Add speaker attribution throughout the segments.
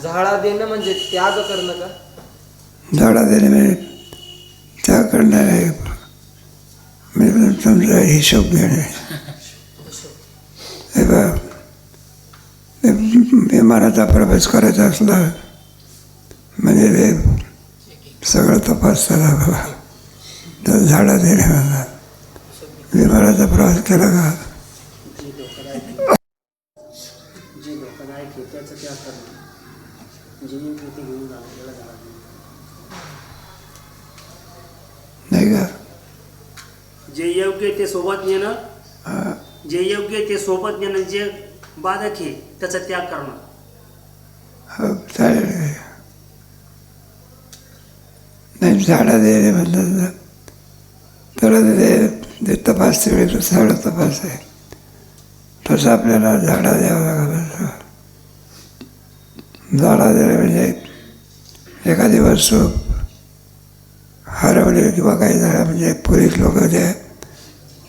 Speaker 1: झाडा देणं म्हणजे त्याग करणं का?
Speaker 2: झाडा देणे म्हणजे त्याग करणं आहे, म्हणजे तुमचा हिशोब घेणे. हे बघा, विमानाचा प्रवेश करायचा असला म्हणजे ते सगळं तपासताना बाबा, तर झाडा देणे म्हणा. विमानाचा प्रवास केला का
Speaker 3: जे धोकादायक आहे त्याचं त्याग करणं, जे ते घेऊन जाणं त्याला झाडा देणं.
Speaker 2: नाही का?
Speaker 3: जे योग्य ते सोबत नेणं, जे योग्य ते सोबत नेणं, जे बाधक आहे त्याचा त्याग करणं.
Speaker 2: हो चालेल. नाही झाडा देणे म्हणलं ना, तर ते तपासते वेळी सगळं तपास आहे, तसं आपल्याला झाडा द्यावा लागला. झाडा देणे म्हणजे एखादी वस्तू हरवली किंवा काही झालं म्हणजे पोलीस लोक ते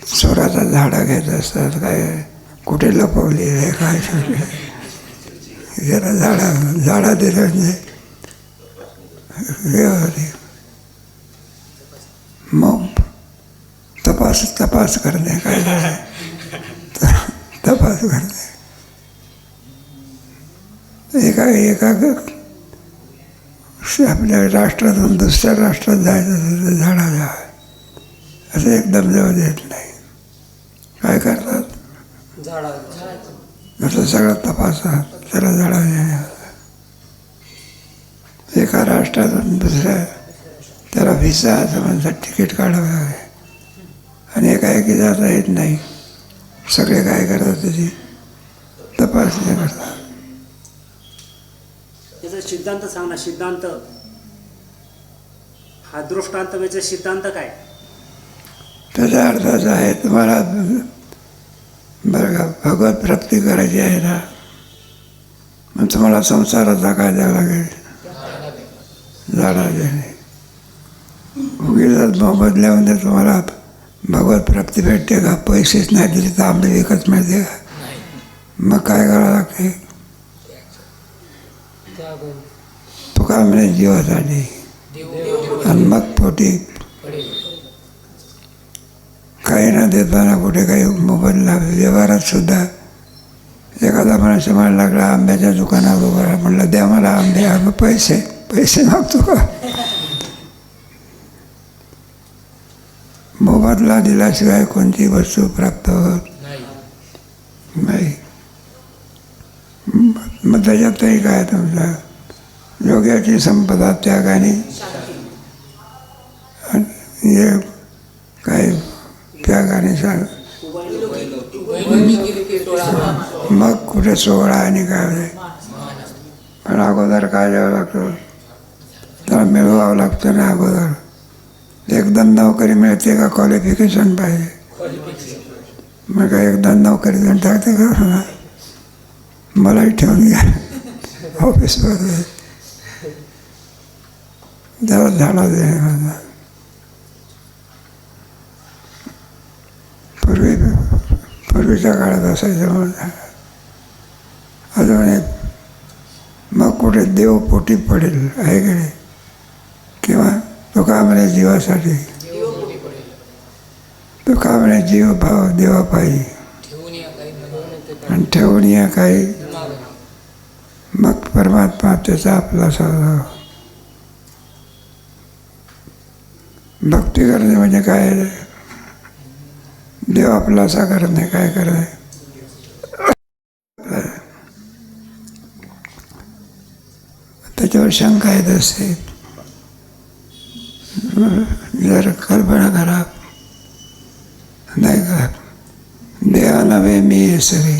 Speaker 2: चोराचा झाडा घेत असतात, काय कुठे लपवली आहे काय त्याला झाडा दिलं म्हणजे व्यवहार. मग तपास करणे काय झालं, तपास करणे. एका आपल्या राष्ट्रातून दुसऱ्या राष्ट्रात जायचं असेल तर झाडा द्यावा, असं एकदम जाऊ देत नाही. काय करतात, असं सगळं तपासा, त्याला झाडा द्या. एका राष्ट्रातून दुसऱ्या, त्याला व्हिसा असं म्हणतात, तिकीट काढावं लागेल. आणि एकाएकी जाता येत नाही. सगळे काय करतात, त्याची तपासणी करतात.
Speaker 3: त्याचा सिद्धांत सांग ना. सिद्धांत हा दृष्टांत म्हणजे सिद्धांत काय?
Speaker 2: त्याचा अर्थ असा आहे, तुम्हाला बरं का भगवत प्राप्ती करायची आहे ना, मग तुम्हाला संसाराचा काय द्यावं लागेल, झाडा देणे. उगीच मोबदल्यामध्ये तुम्हाला भगवत प्राप्ती भेटते का? पैसेच नाही दिले तर आंबे विकत मिळते का? मग काय करावं लागते? तुका म्हणजे जीवासाठी, आणि मग पोटी काही न देताना कुठे काही मोबदला. व्यवहारात सुद्धा एखादा माणूस म्हणायला लागला आंब्याच्या दुकानावर उभा राहा, म्हणलं द्या मला आंबे. आंबे पैसे मागतो का? मोबदला दिल्याशिवाय कोणती वस्तू प्राप्त होत नाही. मग त्याच्यातही काय तुमचा योग्याची संपदा त्यागाने, हे काय त्यागाने सांग. मग कुठे सोहळा आणि काय. पण अगोदर काय द्यावं लागतं, त्याला मिळवावं लागतं ना. अगोदर एकदम नोकरी मिळते का क्वालिफिकेशन पाहिजे? मग काय एकदम नोकरी देऊन टाकते का? मलाही ठेवून घ्या ऑफिसमध्ये, त्याला झाडा देणे म्हणतात. पूर्वीच्या काळात असायचं म्हणून अजून मग कुठे देव पोटी पडेल आहे की नाही, किंवा तो का म्हणे जीवासाठी, तो का म्हणे जीव भाव देवा पाहिजे आणि ठेवून या काही. मग परमात्मा त्याचा आपला स्वभाव. भक्ती करणे म्हणजे काय, देव आपला असा करणे. काय करणे, त्याच्यावर शंका येत असते. जर कल्पना करा नाही का, देहा नव्हे मी सरी,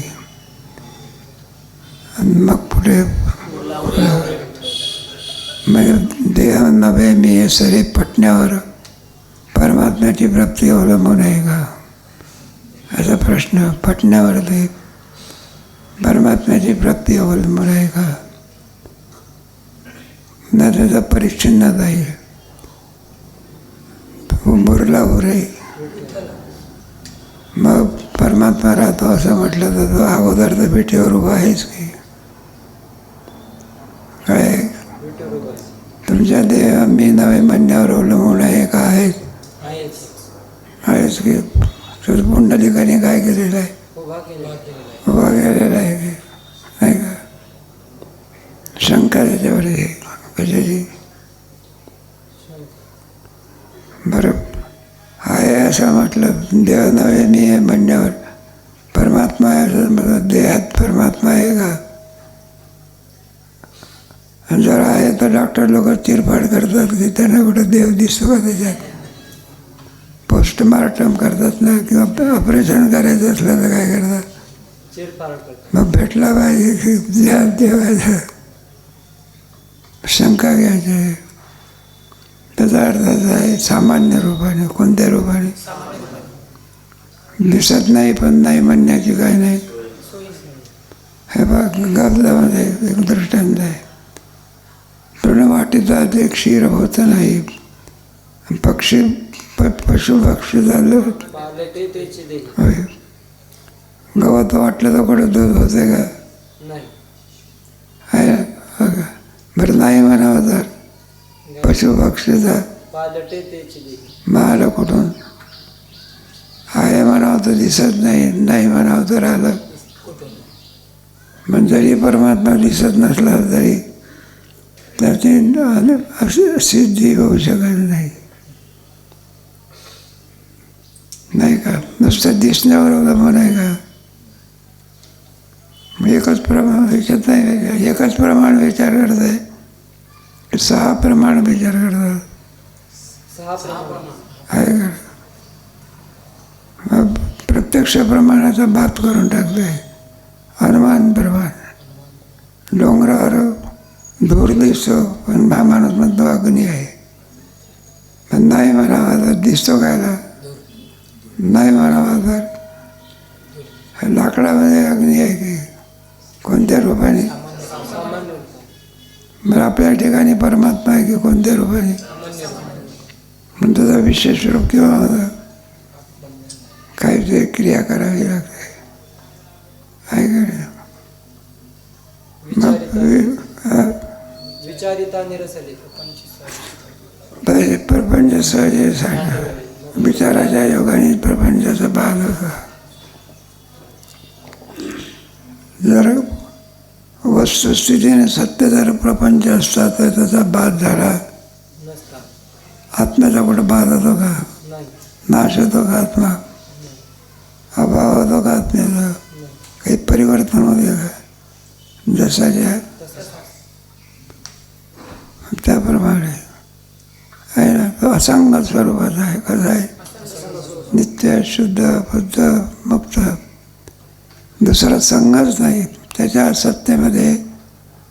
Speaker 2: मग पुढे म्हणजे देह नव्हे मी सरी पटण्यावर परमात्म्याची प्राप्ती अवलंबून आहे का, असा प्रश्न. पटण्यावर ते परमात्म्याची प्राप्ती अवलंबून आहे का, ना त्याचा परिच्छिन्न जाईल. मुरला उरे मग परमात्मा राहतो असं म्हटलं तर तो अगोदर तर पेटीवर उभा आहेच की. काय
Speaker 1: विठू रुबाई
Speaker 2: तुमच्या देह मी नवे म्हणण्यावर अवलंबून आहे का आहेच
Speaker 1: आहेच
Speaker 2: आहेच की तुझ पुंडलिकाने काय केलेलं आहे
Speaker 1: उभा केला
Speaker 2: उभा केलेला आहे की नाही का शंका त्याच्यावर आहे कशाची बरं आहे असं म्हटलं देह नव्हे मी आहे म्हणण्यावर परमात्मा आहे असं म्हटलं देहात परमात्मा आहे का आणि जर आहे तर डॉक्टर लोक चिरफाड करतात की त्यांना कुठं देव दिसतो का त्याच्यात पोस्टमार्टम करतात ना किंवा ऑपरेशन करायचं असलं तर काय करतात
Speaker 1: चिरफाड करतात
Speaker 2: मग भेटला पाहिजे की देहात देव आहे शंका घ्यायची त्याचा अर्थ असा आहे सामान्य रूपाने कोणत्या रूपाने दिसत नाही पण नाही म्हणण्याची काय नाही हे बघ गब्दामध्ये एक दृष्टांत आहे तृणवाटीचा ते क्षीर होतं नाही पक्षी पशु पक्षी झालं
Speaker 1: पाले त्याची देही
Speaker 2: होय गवत वाटलं तर कुठं दूध होते का
Speaker 1: नाही
Speaker 2: आहे ना? हो का? बरं नाही म्हणावं तर पशु पक्षीचा
Speaker 1: पालटे त्याची देही
Speaker 2: मग कुठून आहे म्हणावं तर दिसत नाही नाही म्हणावं तर आलं पण जरी परमात्मा दिसत नसला तरी त्याची सिद्धी होऊ शकत नाही नाही का नुसतं दिसण्यावर अवलंबून आहे का एकच प्रमाण विचारत नाही एकच प्रमाण विचार करत आहे 6 प्रमाण विचार करतात
Speaker 1: 6 प्रमाण
Speaker 2: आहे का मग प्रत्यक्ष प्रमाणाचा बात करून टाकतोय अनुमान प्रमाण डोंगरावर धूर दिसतो पण माणूस म्हणतो अग्नी आहे पण नाही म्हणावा तर दिसतो कायला नाही म्हणावा तर लाकडामध्ये अग्नी आहे की कोणत्या रूपाने
Speaker 1: सामान्य
Speaker 2: बरं आपल्या ठिकाणी परमात्मा आहे की कोणत्या रूपाने पण त्याचा विशेष रूप किंवा काहीतरी क्रिया करावी लागते आहे का नाही? मग
Speaker 1: विचारिता निरसले
Speaker 2: पहिले प्रपंच सहज विचाराच्या योगाने प्रपंचाचा भाग होता जर वस्तुस्थितीने सत्य जर प्रपंच असता तर त्याचा बाध झाला
Speaker 1: नसता
Speaker 2: आत्म्याचा कुठं बाध होतो का
Speaker 1: नाही
Speaker 2: नाश होतो का आत्मा अभाव होतो का आत्म्याचा काही परिवर्तन होते का जसाच्या त्याप्रमाणे आहे ना तो असंग स्वरूपाचा आहे कसं आहे नित्य शुद्ध बुद्ध मुक्त दुसरा संघच नाही त्याच्या सत्तेमध्ये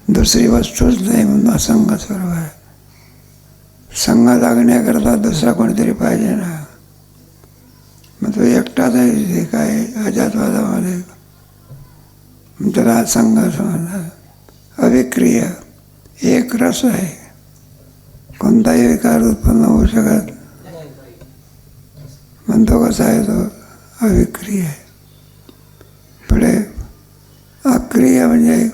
Speaker 2: दुसरी वस्तूच नाही म्हणून असंग स्वरूप आहे संघ लागण्याकरता दुसरा कोणीतरी पाहिजे ना मग तो एकटाच आहे काय अजातवादामध्ये त्याला असंग असं म्हणतात अविक्रिय एक रस आहे कोणताही विकार उत्पन्न होऊ शकत म्हणतो कसा आहे तो अविक्रिय आहे पुढे अक्रिय म्हणजे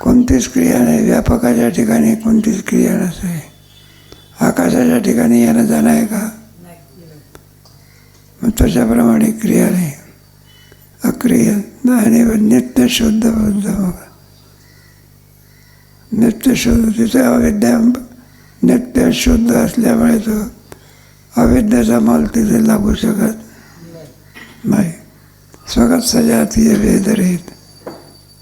Speaker 2: कोणतीच क्रिया नाही व्यापकाच्या ठिकाणी कोणतीच क्रिया नसते आकाशाच्या ठिकाणी येणं जाणं आहे का मग त्याच्याप्रमाणे क्रिया नाही अक्रिय आणि नित्य शुद्ध बुद्ध मग नित्य शुद्ध तिथे अविद्या नित्य शुद्ध असल्यामुळे तो अविद्याचा माल तिथे लागू शकत नाही स्वगत सजातीय वेदरहित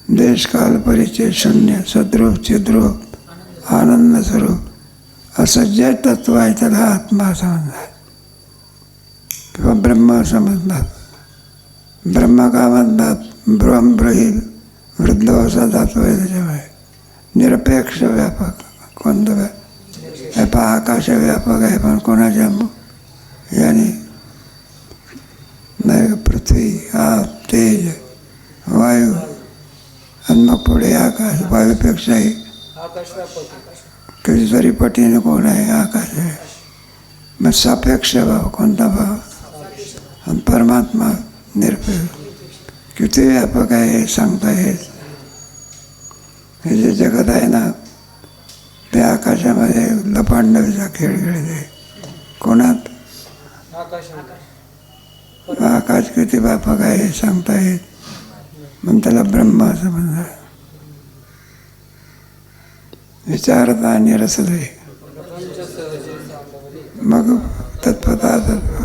Speaker 2: देशकाल परिचय शून्य सद्रूप चिद्रूप आनंद स्वरूप असं जे तत्व आहे त्याला आत्मा समजतात किंवा ब्रह्म समजतात ब्रह्म का म्हणतात ब्रह्मब्रहील वृद्ध असा धातू आहे त्याच्यामुळे निरपेक्ष व्यापक कोणतं हे पहा आकाश व्यापक आहे पण कोणाच्या याने नाही पृथ्वी आप तेज वायू आणि मग पुढे आकाश वायूपेक्षाही
Speaker 1: आकाश व्यापक
Speaker 2: कितीतरी पटीने कोण आहे आकाश आहे मग सापेक्ष भाव कोणता भाव आणि परमात्मा निरपेक्ष किती व्यापक आहे हे सांगता येत हे जे जगत आहे ना ते आकाशामध्ये लपांडवीचा खेळ खेळते. कोणात?
Speaker 1: आकाशामध्ये.
Speaker 2: आकाश किती व्यापक आहे हे सांगता येत, म्हणून त्याला ब्रह्म असं म्हणतात. विचारता आणि रसले
Speaker 1: प्रपंच सहजे सांगवले.
Speaker 2: मग तत्वता तत्व.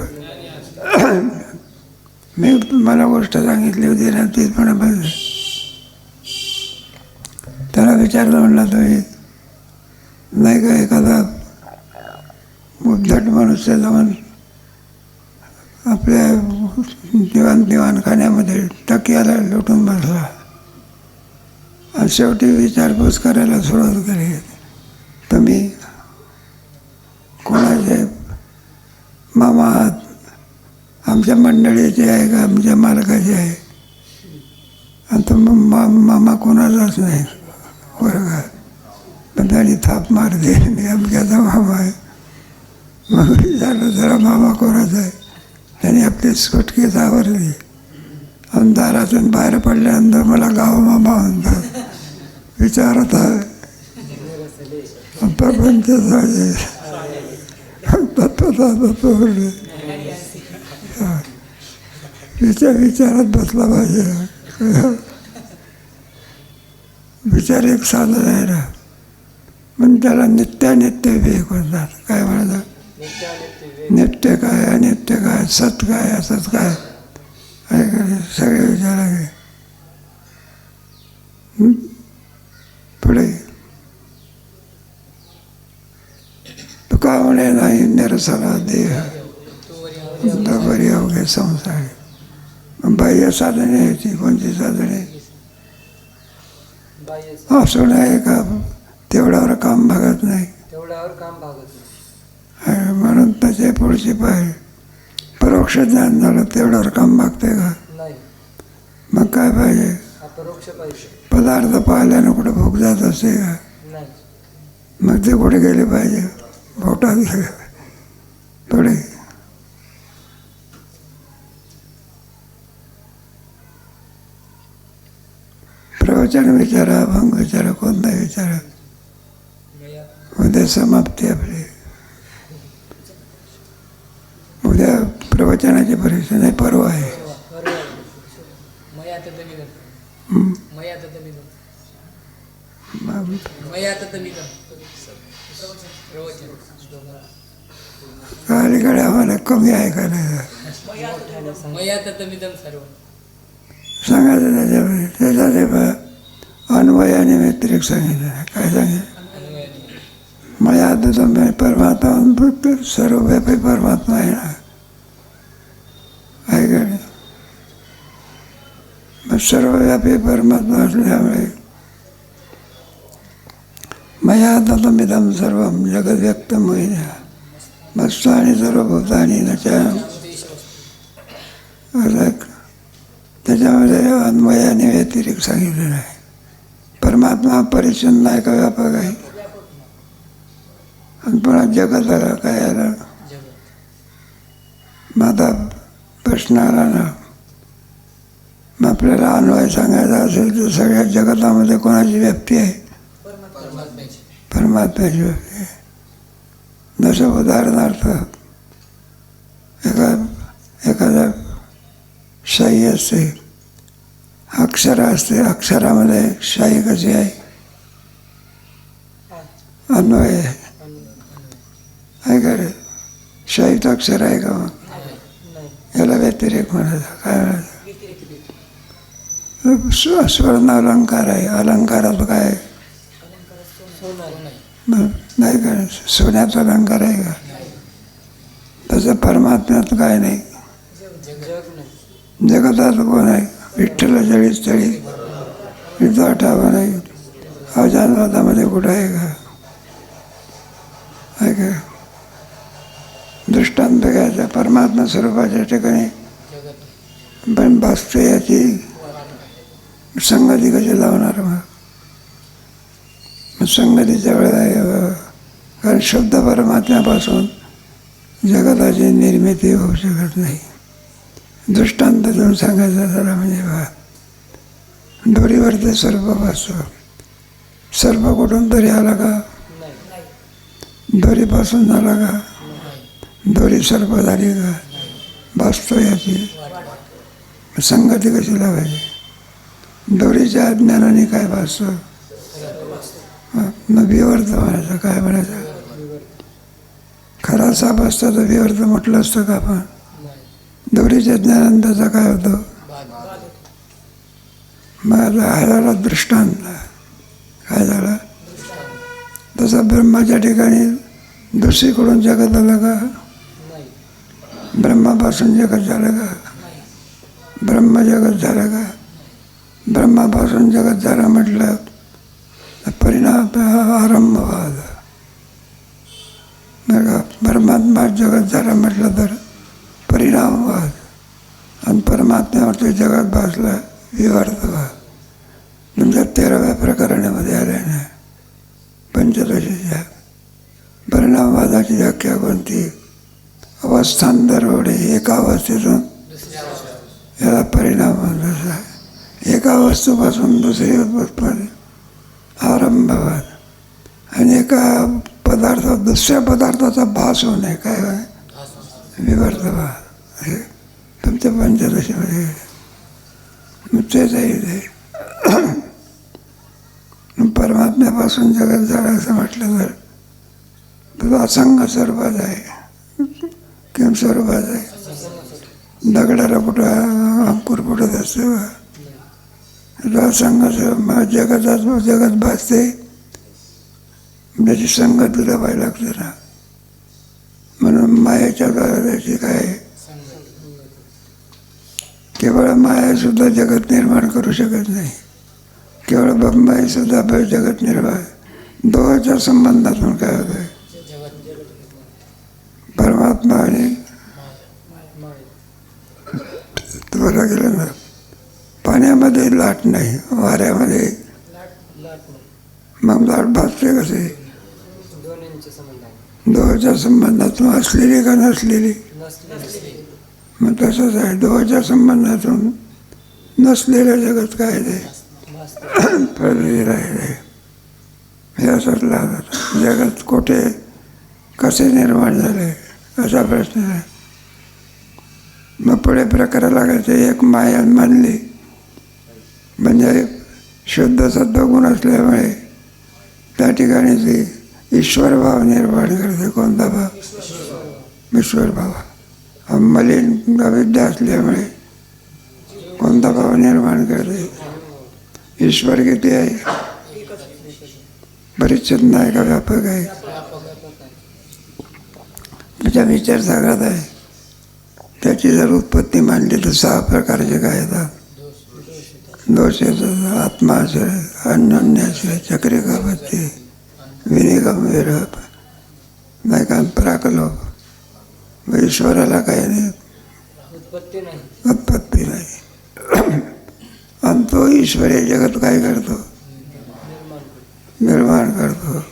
Speaker 2: मी तुम्हाला गोष्ट सांगितली होती ना, तीच पण त्याला विचारलं, म्हणला तुम्ही नाही का एखादा उद्धट मनुष्य जाऊन आपल्या दिवाणखान्यामध्ये टकियाला लुटून बसला आणि शेवटी विचारपूस करायला सुरुवात केली, तुम्ही कोणाचे मामा आहात? आमच्या मंडळीचे आहे का आमच्या मालकाचे आहे? आणि तो मामा कोणाचाच नाही वर्गात, पण त्यांनी थाप मारली, मी आमच्याचा मामा आहे. मग विचारलं जरा मामा कोणाचा आहे? त्यांनी आपली सुटकेच आवरली आणि दारातून बाहेर पडल्यानंतर मला गाव मामा म्हणतात. विचारत आहे प्रपंच तत्वता विचारात बसला पाहिजे. विचार एक साधन आहे ना, पण त्याला नित्यानित्य विवेक म्हणतात. काय म्हणतात? नित्य काय, अनित्य काय, सत काय, असत काय, सगळे विचार आहे. पुढे तुका म्हणे नाही निरसला देह बरी अवघे संसार. बाह्य साधने होती. कोणती साधने? असं नाही का तेवढ्यावर काम भागत नाही,
Speaker 1: तेवढ्यावर काम भागत नाही.
Speaker 2: म्हणून त्याचे पुढची पाहिजे परोक्ष ज्ञान झालं, तेवढ्यावर काम भागते का?
Speaker 1: नाही.
Speaker 2: मग काय पाहिजे?
Speaker 1: अपरोक्ष पाहिजे.
Speaker 2: पदार्थ पाहिल्यानं कुठं भूक जात असते का?
Speaker 1: नाही.
Speaker 2: मग ते कुठे गेले पाहिजे? पोटात गेले. पुढे प्रवचन विचारा, अभंग विचारा, कोणताही विचारा, उद्या समाप्ती आपली. उद्या प्रवचनाची परीक्षा नाही, परवा आहे. अलीकडे आम्हाला कमी ऐकायला सांगायचं त्याच्यामध्ये. त्याच्यात अन्वय आणि व्यतिरिक्त सांगितलं. काय सांगितलं? मया आता तुम्ही परमात्मा सर्वव्यापी परमात्मा आहे ना, आहे का नाही? मग सर्वव्यापी परमात्मा असल्यामुळे मया आता तुम्ही सर्व जगत व्यक्त होईल. मस्त आणि सर्वभूतानी त्याच्यामध्ये अन्वय आणि व्यतिरिक्त सांगितलेलं आहे. परमात्मा परिच्छिन्न आहे का व्यापक आहे? आणि पुन्हा जगत आला काय आलं? मग आता प्रश्न आला ना, मग आपल्याला अन्वय सांगायचा असेल तर सगळ्या जगतामध्ये कोणाची व्याप्ती आहे? परमात्म्याची व्याप्ती आहे. जसं उदाहरणार्थ एखादा शाई असते, अक्षर असते, अक्षरामध्ये शाई कशी आहे? अन्वय आहे का रे? शाईत अक्षर आहे का? मग याला व्यतिरेक म्हणायचं. काय म्हणायचं? स्वर्ण अलंकार आहे. अलंकारात काय नाही का? सोन्याचा अलंकार आहे का? तसं परमात्म्यात काय नाही. जगतात कोण आहे? विठ्ठल जळीच तळी इथं आठावा नाही. अजानवादामध्ये कुठं आहे का? आहे का? दृष्टांत घ्यायचा परमात्मा स्वरूपाच्या ठिकाणी, पण भासते याची संगती कशी लावणार? मग संगतीच्या वेळेला, कारण शुद्ध परमात्म्यापासून जगताची निर्मिती होऊ शकत नाही. दृष्टांत देऊन सांगायचं झाला म्हणजे बा, दोरीवर ते सर्प बसतो. सर्प कुठून तरी आला का? दोरीपासून झाला का? दोरी सर्प झाली का? भासतो याची संगती कशी लावायची? दोरीच्या अज्ञानाने काय भासतं? मग विवर्त म्हणायचं. काय म्हणायचं? खरा साप असता तर विवर्त म्हटलं असतं का आपण? दोरीच्या ज्ञानाने त्याचा काय होतं? मग आता हा झाला दृष्टांत. काय झाला? तसा ब्रह्माच्या ठिकाणी दुसरीकडून जगत आलं का? ब्रह्मापासून जगत झालं का? ब्रह्म जगत झालं का? ब्रह्मापासून जगत झालं म्हटलं परिणाम आरंभवाद. परमात्मा जगत झालं म्हटलं तर परिणामवाद. आणि परमात्म्यावरती जगत भासला विवर्तवाद. तुमच्या 13व्या प्रकरणामध्ये आल्याने पंचदशीच्या परिणामवादाची व्याख्या कोणती? अवस्थांतर होणे, एका अवस्थेतून याला परिणाम म्हणतात. एका वस्तूपासून दुसरी उत्पत्ती आरंभवाद. आणि एका पदार्थात दुसऱ्या पदार्थाचा भास होणे काय विवर्तवाद. हे तुमच्या पंचदशीमध्ये तेच आहे ते. परमात्म्यापासून जगत झालं असं म्हटलं तर तो असंग स्वरूपात आहे. किंवा स्वरूपात आहे. दगडाला कुठं अंकुर फुटत असतो. असंग जगत भासते. त्याची संगतीला पाहायला लागते ना. म्हणून मायेच्या द्वारा त्याची काय केवळ माया सुद्धा जगत निर्माण करू शकत नाही. केवळ ब्रह्माई सुद्धा जगत निर्माण. दोघांच्या संबंधातून काय होतं? परमात्मा आणि तुम्हाला गेलं ना, पाण्यामध्ये लाट नाही, वाऱ्यामध्ये मग लाट भासते कसे? दोघांच्या संबंधातून असलेली का नसलेली? मग तसंच आहे. दोघांच्या संबंधातून नसलेलं जगत काय ते पडलेलं राहिले. हे असंच लागत. जगत कुठे कसे निर्माण झाले असा प्रश्न आहे. मग पुढे प्रकार लागायचे. एक माया मानली म्हणजे शुद्ध सत्वगुण असल्यामुळे त्या ठिकाणी ती ईश्वर भाव निर्माण करते. कोणता भाव? ईश्वर भाव. मलिन अविद्या असल्यामुळे कोणता भाव निर्माण करते? ईश्वर किती आहे? परिच्छिन्न आहे का व्यापक आहे? त्याचा विचार सांगत आहे. त्याची जर उत्पत्ती मानली तर 6 प्रकारचे काय येतात? दोष येतात. आत्माश्रय, अन्योन्याश्रय, चक्रिकापत्ती, विनिगमविरप, नाही का पराकलोप. ईश्वराला काही नाही, उत्पत्ती नाही. आणि तो ईश्वर हे जगत काय करतो? निर्माण करतो.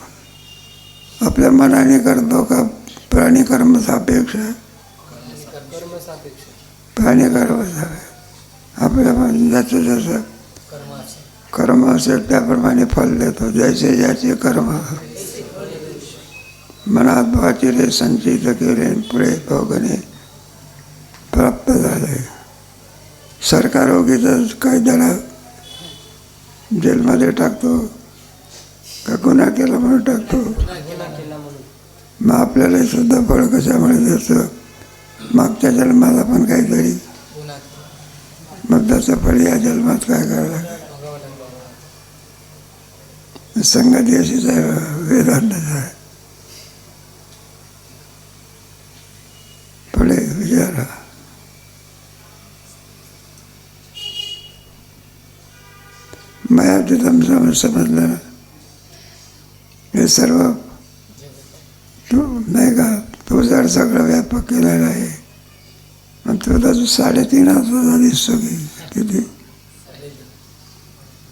Speaker 2: आपल्या मनाने करतो का प्राणी कर्म सापेक्ष? प्राणी कर्म सापेक्ष. आपल्या ज्याचं जसं कर्म असेल त्याप्रमाणे फल देतो. जैसे ज्याचे कर्म मनात वाचिले संचित केले पुढे भोगणे प्राप्त झाले. सरकार उगीच कायद्याला जेलमध्ये टाकतो का गुन्हा केला म्हणून टाकतो. मग आपल्याला सुद्धा फळ कशामुळे देतं? मागच्या जन्माला पण काहीतरी, मग त्याचं फळ या जन्मात काय करायला? संगती अशीच आहे. वेदांतच आहे. पुढे विचारा. मायातीतम समजलं ना. हे सर्व तू नाही का? तू जर सगळं व्यापक केलेलं आहे. मग तुला 3.5 हाताचा दिसतो की किती?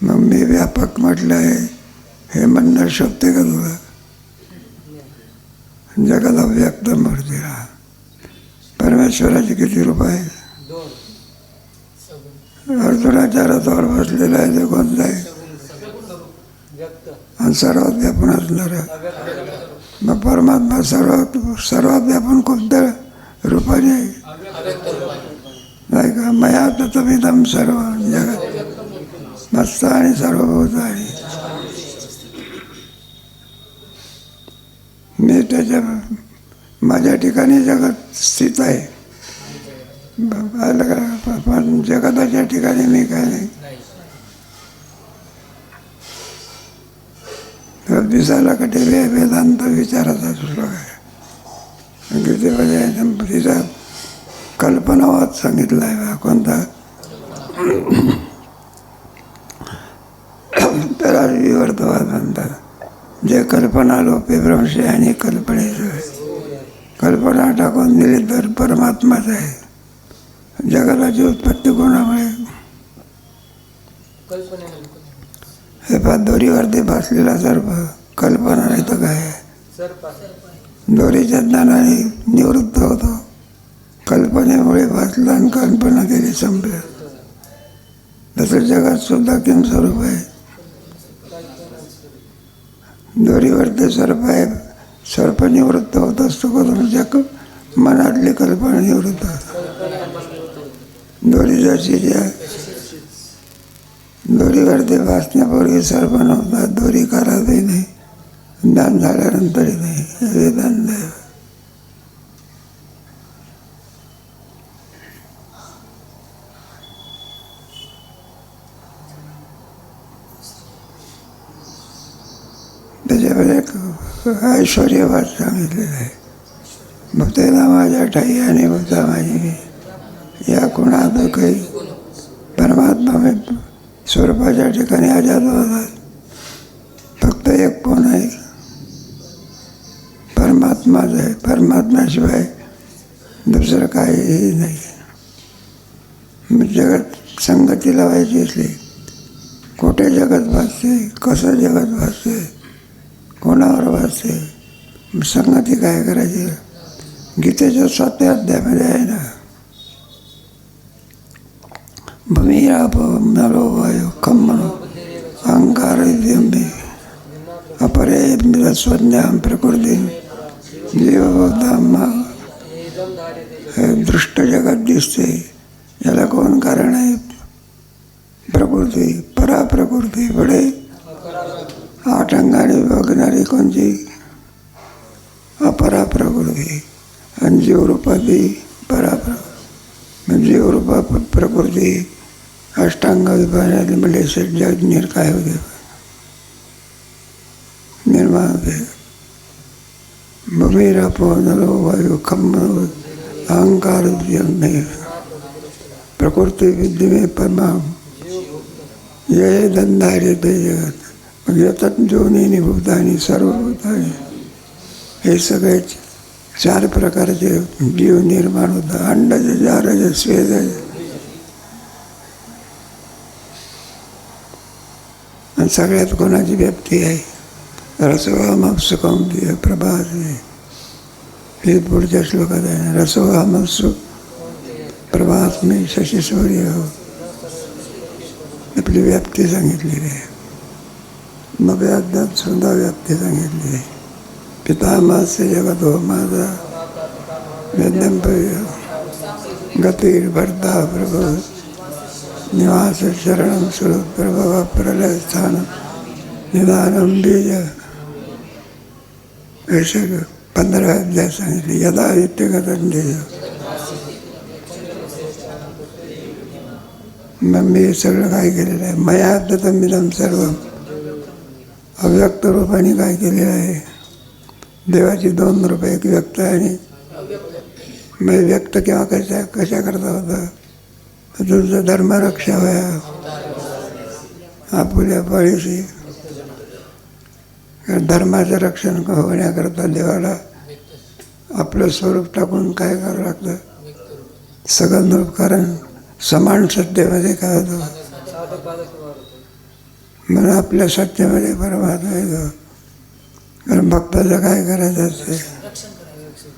Speaker 2: मग मी व्यापक म्हटलं आहे हे म्हणणं शोभते का तुला? जगाला व्यक्त मूर्ती राहा. परमेश्वराचे किती रूप आहेत? अर्जुनाच्या रथावर बसलेला आहे ते कोणता आहे? आणि सर्वात व्यापून असणार मग परमात्मा सर्वात व्यापून कोणत्या रूपाने आहे? नाही का? मया तत्त्वमिदं सर्व जगत मस्तानि सर्वभूतानि. मी त्याच्या माझ्या ठिकाणी जगत स्थित आहे. पण जगताच्या ठिकाणी मी काय नाही. दिसायला कटे वेदांत विचाराचा श्लोक आहे. गीतेमध्ये तिचा कल्पनावाद सांगितला आहे. कोणता? त्याला विवर्तवाद म्हणतात. जे कल्पना लोपे भ्रंश आणि कल्पनेचं कल्पना टाकून दिली तर परमात्माच आहे. जगाची उत्पत्ती कोणामुळे? हे पा दोरीवरती बसलेला सर्प कल्पना नाही तर काय आहे? दोरीच्या ज्ञानाने निवृत्त होतो. कल्पनेमुळे बसला आणि कल्पना केली संपलं. तसं जगात सुद्धा किम स्वरूप आहे. दोरीवरती सर्प आहे. सर्प निवृत्त होत असतो करून जग मनातली कल्पना निवृत्त होतो. दोरी जशी दोरीवरती वाचण्यापूर्वी सर्प नव्हता. दोरी करावी नाही. ज्ञान झाल्यानंतरही नाही. वेदांत आहे. त्याच्यामध्ये एक ऐश्वर्यवाद सांगितलेला आहे. भक्ताला माझ्या ठाई आणि भक्ता माझी मी. या कोणात काही परमात्मा स्वरूपाच्या ठिकाणी आजाद होतात. फक्त एक कोण आहे? परमात्माच आहे. परमात्म्याशिवाय दुसरं काहीही नाही. जगत संगती लावायची असली कुठे जगत भासते, कसं जगत भासते, कोणावर भासते, संगती काय करायची? गीतेच्या 7व्या अध्यायामध्ये आहे ना. भूमिरापो नरो वायु खम मनो अहंकार मे अपरे स्वज्ञाम प्रकृती जीवभूताम. हे दृष्ट जगत दिसते. याला कोण कारण आहे? प्रकृती. पराप्रकृती. पुढे 8 अंगाने बघणारी कोणची? अपराप्रकृती. आणि जीवरूपाती पराप्रकृती. जीवरूपा प्रकृती अष्टांग विभागाने म्हणजे जगनीर काय होते? निर्माण होते. भूमिरापो नरो वायु खम अहंकार नाही. प्रकृती विद्य में परमा ये धंधारे ते जगत यतत जोनी भूतानी सर्वभूतानी. हे सगळे 4 प्रकारचे जीव निर्माण होतात. अंडज जारज स्वेदज. आणि सगळ्यात कोणाची व्याप्ती आहे? रसोहामप्सु कौंतेय प्रभात. हे पुढच्या श्लोकात आहे. रसोहामप्सु प्रभात में शशी सूर्य हो. आपली व्याप्ती सांगितलेली आहे. मग अद्याप सुद्धा व्याप्ती सांगितली आहे. पितामहस्य जगत हो माझा वेद्यम गतीर भरता प्रभु निवास शरणम स्वरूप प्रभव प्रलय स्थान निदानम बीज. ऐसे 15 अध्याय सांगितले. यदा व्यक्तिगत मग मी सगळं काय केलेलं आहे? मया तत्त्वमिदं सर्व. अव्यक्त रूपाने काय केलेलं आहे? देवाची 2 रूप. एक व्यक्त आणि मग व्यक्त केव्हा कशा करता होता? तुझं धर्मरक्षा व्हाया आपुल्या पाळीशी. धर्माचं रक्षण होण्याकरता देवाला आपलं स्वरूप टाकून काय करावं लागतं? सगळं रूप. कारण समान सत्तेमध्ये काय होतं? म्हणून आपल्या सत्तेमध्ये परमात्मा येतो. कारण भक्ताचं काय करायचं असते?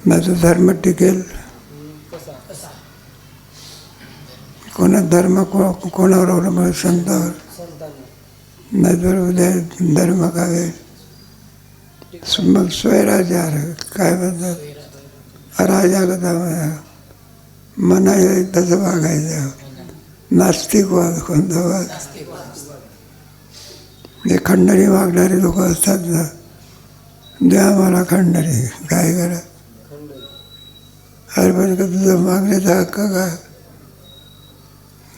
Speaker 2: माझं धर्म टिकेल. कोणा धर्म कोणावर अवलंबून? संतावर. नाहीतर उद्या धर्म काय? मग स्वैराचार काय म्हणतात, अराजकता मना येईल तसं वागायचं. नास्तिकवाद कोणता वाद, हे खंडणी मागणारे लोक असतात ना, द्या मला खंडणी, काय करा. अरे पण का तुझं मागण्याचा हक्क काय.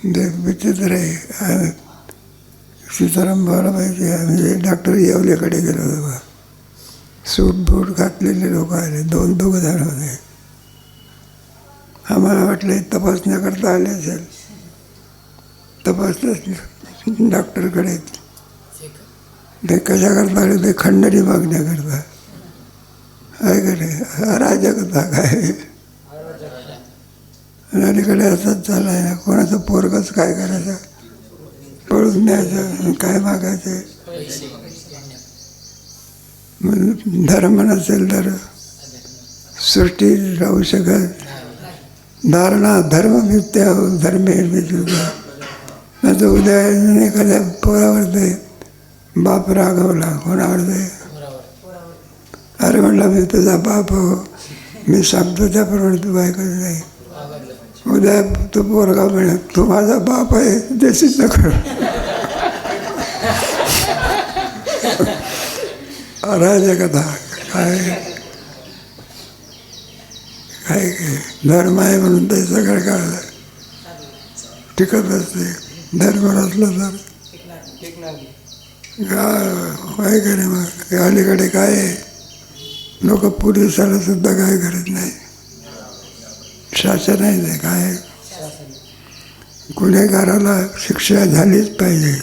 Speaker 2: ते विचित्र आहे. सीताराम भावला पाहिजे. आम्ही डॉक्टर येवलेकडे गेलो होतो बा, सूट बूट घातलेले लोक आले, 2 जण होते. आम्हाला वाटलं तपासण्याकरता आले असेल. तपासण्यास डॉक्टरकडे ते कशाकरता आले, ते खंडणी मागण्याकरता. काय करे अराजकता काय. अलीकडे असंच चाललं आहे ना, कोणाचं पोरगंच काय करायचं, पळून द्यायचं, काय मागायचं. धर्म नसेल तर सृष्टी राहू शकत. धारणा धर्म मिथ्या हो, धर्मे मिथ्या. नाही तर उद्या एखाद्या पोरावर ते बाप रागवला, कोणावर ते, अरे म्हटलं मी तुझा बाप हो, मी सांगतो त्याप्रमाणे तू ऐकत नाही. उद्या तू पोरगा म्हणे तू माझा बाप आहे, ते सिद्ध कर. अराजकता काय काय धर्म आहे म्हणून ते सगळं काढलं टिकत असते. धर्म नसलं तर काय करे. मग अलीकडे काय आहे, लोक पोलिसाला सुद्धा काय करत नाही. शासन आहे ते काय, गुन्हेगाराला शिक्षा झालीच पाहिजे,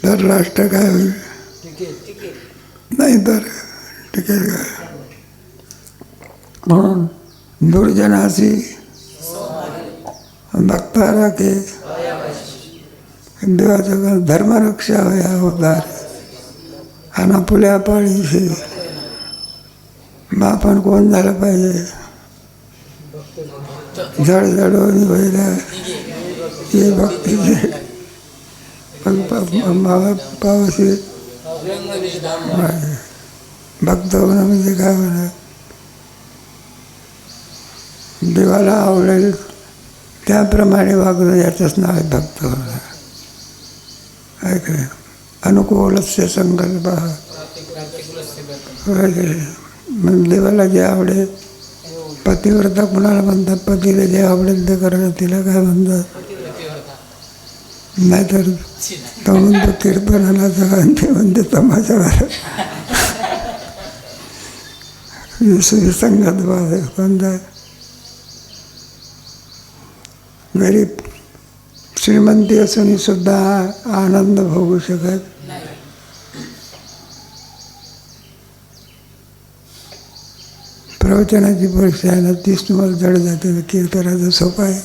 Speaker 2: तर राष्ट्र काय होईल. नाही तर टिकेल काय. म्हणून दुर्जनाची भक्ता राखे, देवाचं धर्मरक्षा होया उद्धार. आणि पुल्या पाळीशी आपण कोण झालं पाहिजे. जडजडवून व्हायला हे भक्तीचे पावशी भक्त होणं म्हणजे काय म्हणा, देवाला आवडेल त्याप्रमाणे वागणं, याचंच नाव आहे भक्त होणं. काय काय अनुकूलस्य संकल्प. मग देवाला जे आवडेल, पतिव्रता कुणाला म्हणतात, पतीला जे आवडेल ते करणं, तिला काय म्हणतात. नाहीतर तो म्हणतो कीर्तनाला सगळा, ते म्हणते तमाशाला. संगत भाव कोणता. गरीब श्रीमंती असून सुद्धा आनंद भोगू शकत. प्रवचनाची परीक्षा आहे ना, तीच तुम्हाला जड जाते. कीर्तनाचं सोपं आहे.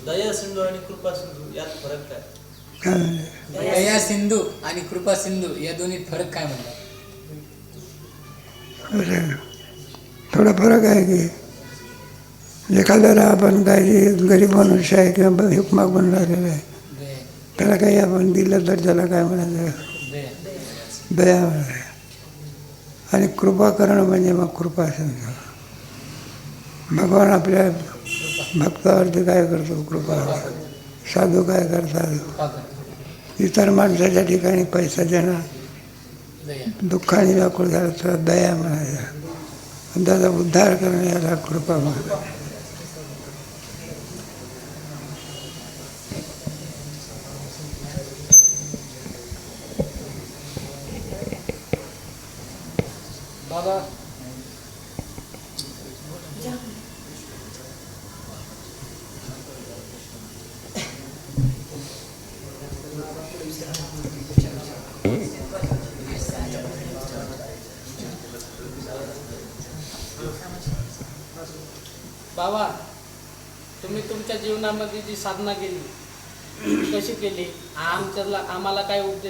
Speaker 4: दया सिंधू आणि कृपा सिंधू यात फरक काय.
Speaker 5: दया सिंधू आणि कृपा सिंधू या दोन्ही फरक काय म्हणतात.
Speaker 2: थोडा फरक आहे की एखाद्याला आपण काही गरीब मनुष्य आहे किंवा भीक मागून राहिलेला आहे, त्याला काही आपण दिलं तर त्याला काय म्हणायचं, दया म्हणायचं. आणि कृपा करणं म्हणजे मग कृपा सिंधू. भगवान आपल्या भक्तावरती काय करतो, कृपा. साधू काय करतात, इतर माणसाच्या ठिकाणी पैसा देणं, दुःखाने व्याकुळ झालं तर दया म्हणायचा. त्याचा उद्धार करणं याला कृपा म्हणायचं.
Speaker 1: बाबा बाबा, तुम्ही तुमच्या जीवनामध्ये जी साधना केली कशी केली आम्हाला काय उपदेश